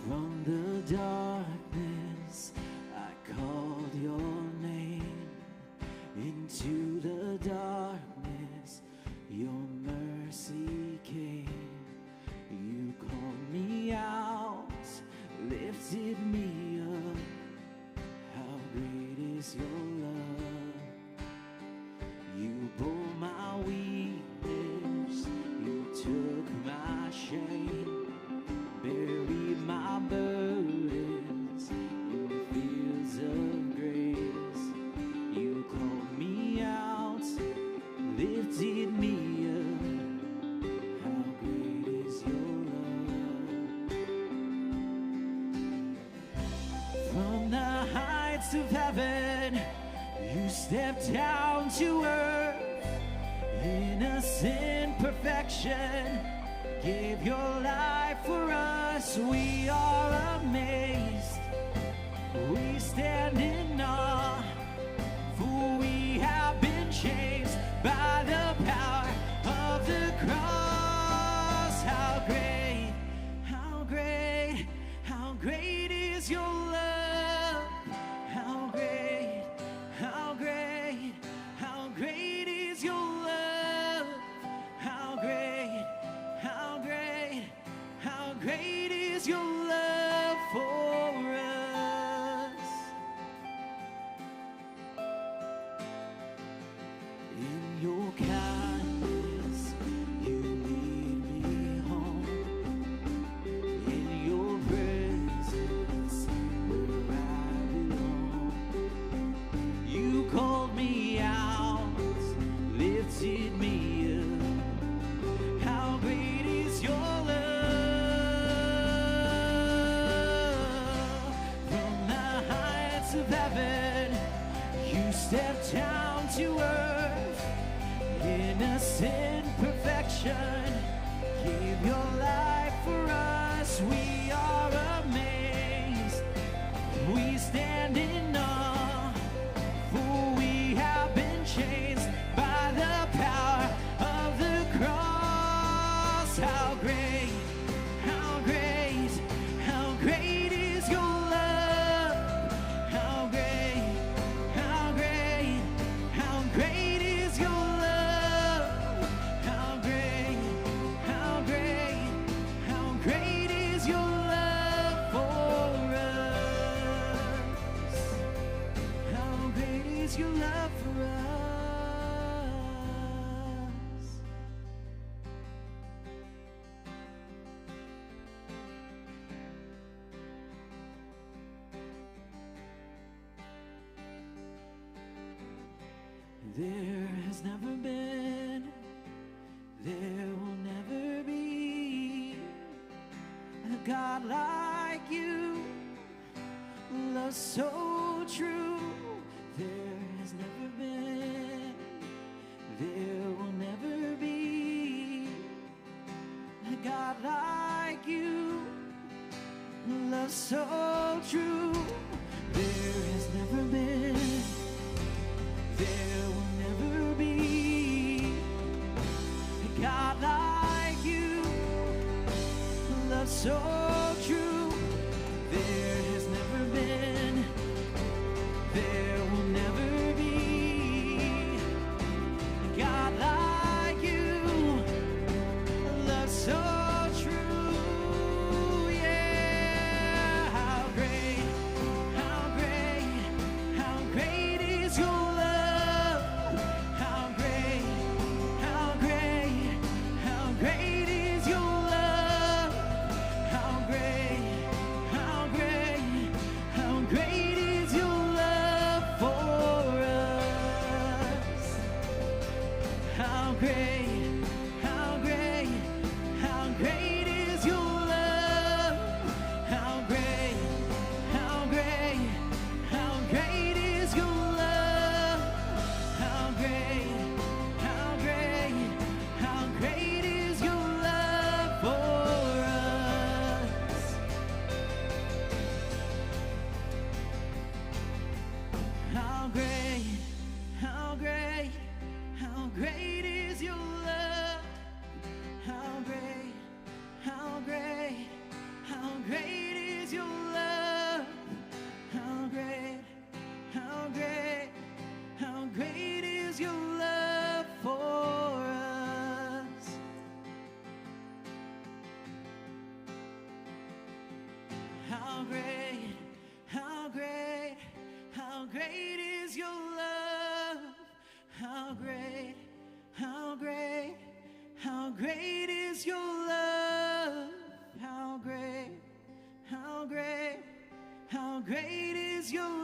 From the darkness, I called your name. Into the darkness, your mercy came. You called me out, lifted me up. How great is your love? You bore my weakness, you took my shame, buried my burdens in the fields of grace. You called me out, lifted me up. How great is your love? From the heights of heaven, you stepped down to earth. Innocent perfection, gave your life for us. We are amazed, we stand in awe, for we have been changed by the power of the cross. How great, how great, how great is your love? How great, how great, how great is your love? How great, how great, how great is your love for us? In your kindness, you lead me home. In your presence, where I belong. You called me out, lifted me up. How great is your love? From the heights of heaven, you stepped down to earth. Innocent perfection, gave your life for us. We are amazed, we stand in awe, for we have been changed by the power of the cross. How great, how great, how great is your love? How great, how great, how great is your love? How great, how great, how great is your love for us? How great is your love for us? There has never been, there will never be a God like you, love so true. There has never been, there will never be a God like you, love so true. There has never been, there will never be a God like you, love so true. There has never been, there will never be a God like you, love so true. Yeah, how great, how great, how great is your love? How great, how great, how great is your love? How great, how great, is your love for us. How great, how great, how great is your love. How great, how great, how great is your love. How great, how great, how great is your